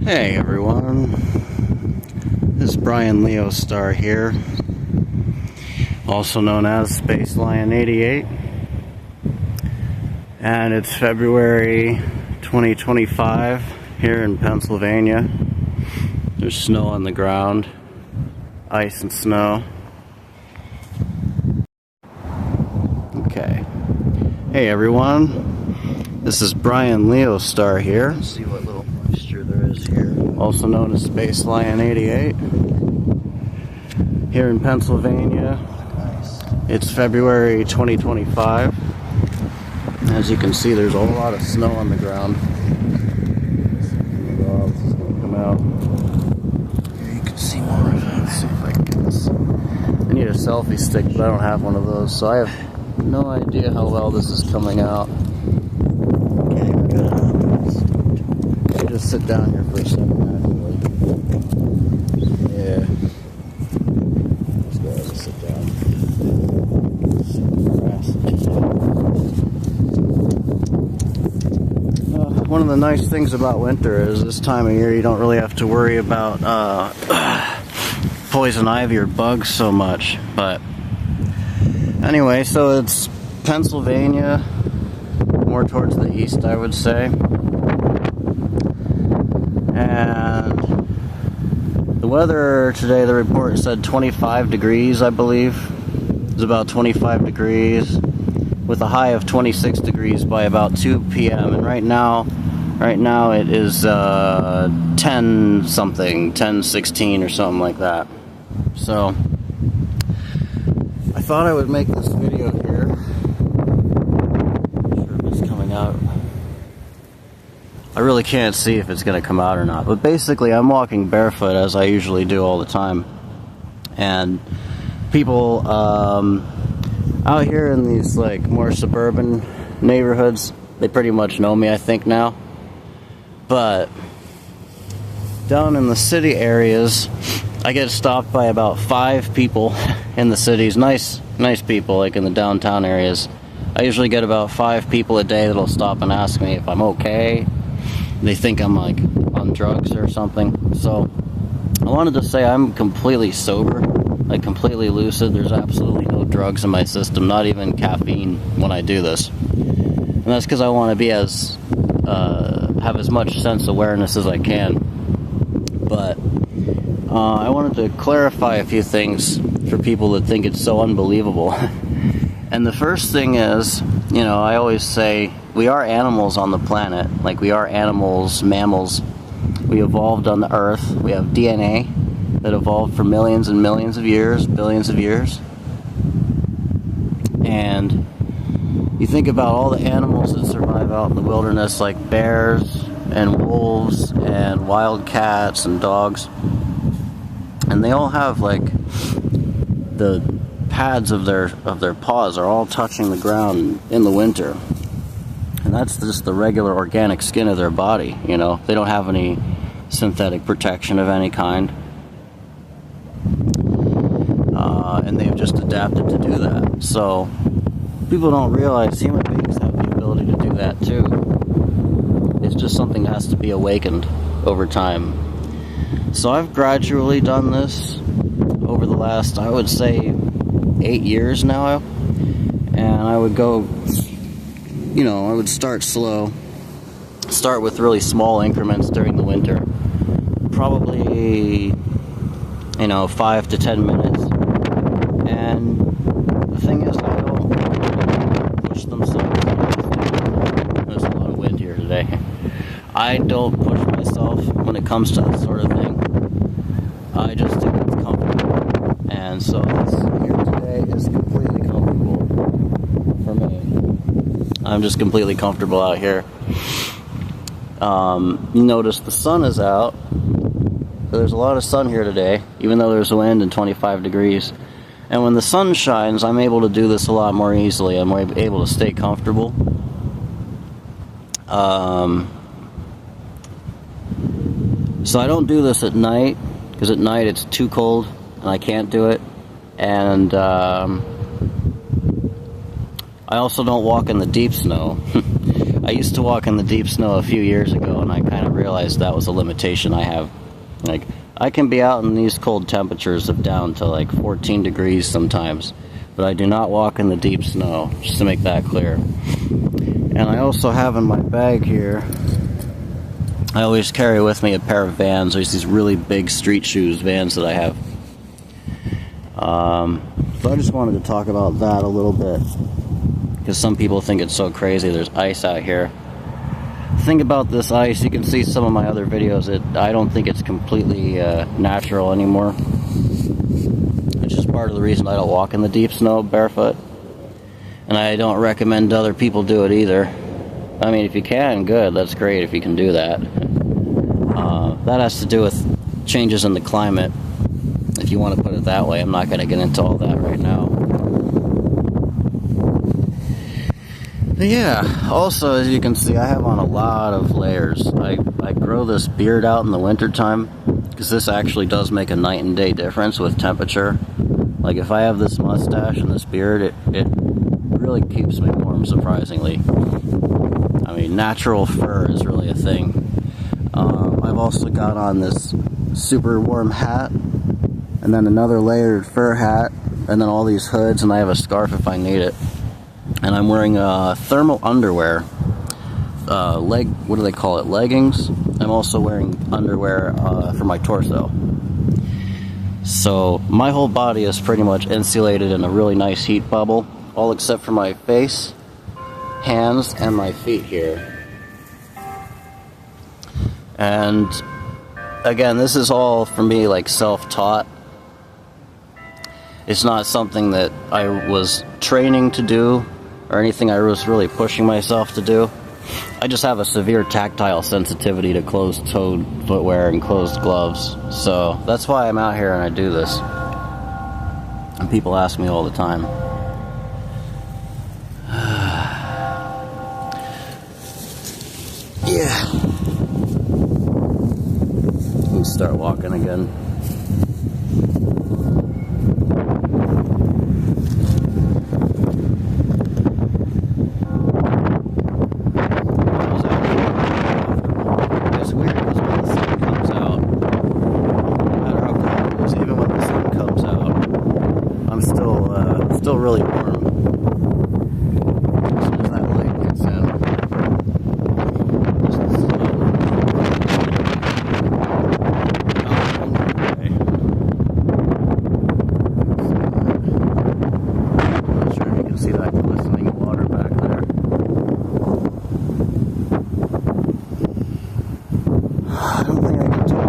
Hey everyone, this is Brian Leo Star here, also known as Space Lion 88, and it's February 2025 here in Pennsylvania. There's snow on the ground, ice and snow. Okay, hey everyone, this is Brian Leo Star here. Let's see what little moisture there is here. Also known as Space Lion 88. Here in Pennsylvania. It's February 2025. As you can see, there's a whole lot of snow on the ground. Oh, this is going to come out. Here you can see more of it. Let's see if I can get this. I need a selfie stick, but I don't have one of those, so I have no idea how well this is coming out. Okay, we're gonna just sit down here for a second, actually. Yeah. Let's go ahead and sit down. Sit in the grass. One of the nice things about winter is this time of year you don't really have to worry about poison ivy or bugs so much. But anyway, so it's Pennsylvania, more towards the east, I would say. And the weather today, the report said 25 degrees, I believe. It's about 25 degrees with a high of 26 degrees by about 2 p.m. And right now it is 10 something, 10:16 or something like that. So I thought I would make this video here. Not sure if it's coming out. I really can't see if it's going to come out or not. But basically, I'm walking barefoot as I usually do all the time. And people out here in these like more suburban neighborhoods, they pretty much know me, I think, now. But down in the city areas, I get stopped by about 5 people in the cities. Nice people, like in the downtown areas. I usually get about 5 people a day that'll stop and ask me if I'm okay. They think I'm like on drugs or something. So I wanted to say I'm completely sober, like completely lucid. There's absolutely no drugs in my system, not even caffeine when I do this. And that's because I want to be have as much sense awareness as I can. But I wanted to clarify a few things for people that think it's so unbelievable. And the first thing is, you know, I always say we are animals on the planet. Like, we are animals, mammals. We evolved on the earth. We have DNA that evolved for millions and millions of years, billions of years. And you think about all the animals that survive out in the wilderness, like bears and wolves and wild cats and dogs. And they all have, like, the pads of their paws are all touching the ground in the winter. And that's just the regular organic skin of their body, you know. They don't have any synthetic protection of any kind. And they've just adapted to do that. So people don't realize human beings have the ability to do that too. It's just something that has to be awakened over time. So I've gradually done this over the last, I would say, 8 years now. And I would go, you know, I would start slow. Start with really small increments during the winter. Probably, you know, 5 to 10 minutes. And the thing is, I don't push themselves. There's a lot of wind here today. I don't push myself when it comes to that sort of thing. I just do what's comfortable. And so this here today is completely comfortable for me. I'm just completely comfortable out here. You notice the sun is out. There's a lot of sun here today, even though there's wind and 25 degrees. And when the sun shines, I'm able to do this a lot more easily. I'm able to stay comfortable. So I don't do this at night, because at night it's too cold and I can't do it. And I also don't walk in the deep snow. I I used to walk in the deep snow a few years ago, and I kind of realized that was a limitation I have. Like, I can be out in these cold temperatures of down to like 14 degrees sometimes, but I do not walk in the deep snow, just to make that clear. And I also have in my bag here, I always carry with me a pair of Vans. There's these really big street shoes, Vans, that I have. So I just wanted to talk about that a little bit, because some people think it's so crazy. There's ice out here. The thing about this ice, you can see some of my other videos, I don't think it's completely natural anymore. It's just part of the reason I don't walk in the deep snow barefoot. And I don't recommend other people do it either. I mean, if you can, good, that's great if you can do that. That has to do with changes in the climate, if you want to put it that way. I'm not going to get into all that right now. But yeah, also, as you can see, I have on a lot of layers. I grow this beard out in the wintertime, because this actually does make a night and day difference with temperature. Like, if I have this mustache and this beard, it really keeps me warm, surprisingly. I mean, natural fur is really a thing. I've also got on this super warm hat, and then another layered fur hat, and then all these hoods, and I have a scarf if I need it. And I'm wearing thermal underwear, what do they call it, leggings. I'm also wearing underwear for my torso. So my whole body is pretty much insulated in a really nice heat bubble, all except for my face, hands, and my feet here. And again, this is all for me like self-taught. It's not something that I was training to do or anything I was really pushing myself to do. I just have a severe tactile sensitivity to closed-toed footwear and closed gloves. So that's why I'm out here and I do this. And people ask me all the time. Yeah. You can start walking again. Still really warm. As soon as that light gets in, just slowly. I'm not sure if you can see that glistening water back there. I don't think I can tell.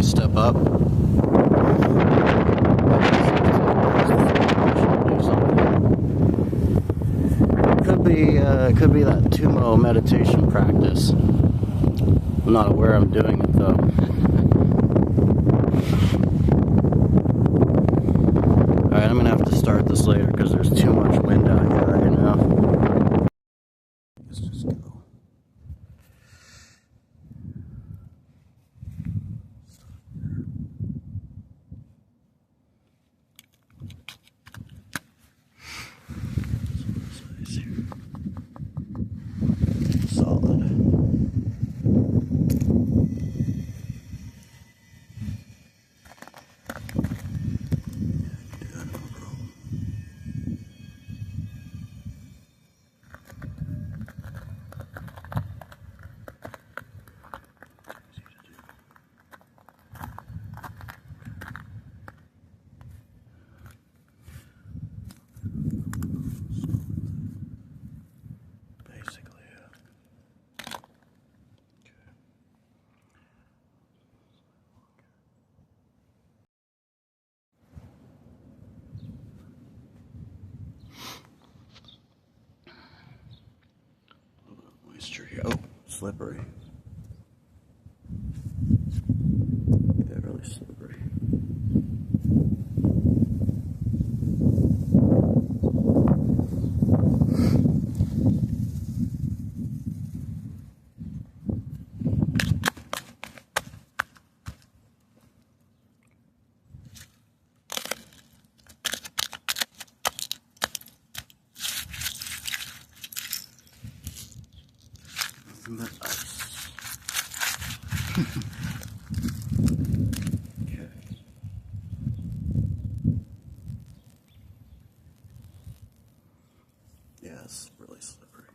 Step up. Could be that Tumo meditation practice. I'm not aware I'm doing it though. Alright, I'm gonna have to start this later because there's too much wind out here right now. Let's just go. Solid. slippery. Oh, slippery. Yeah, really slippery. Nothing but ice. Okay. Yeah, it's really slippery.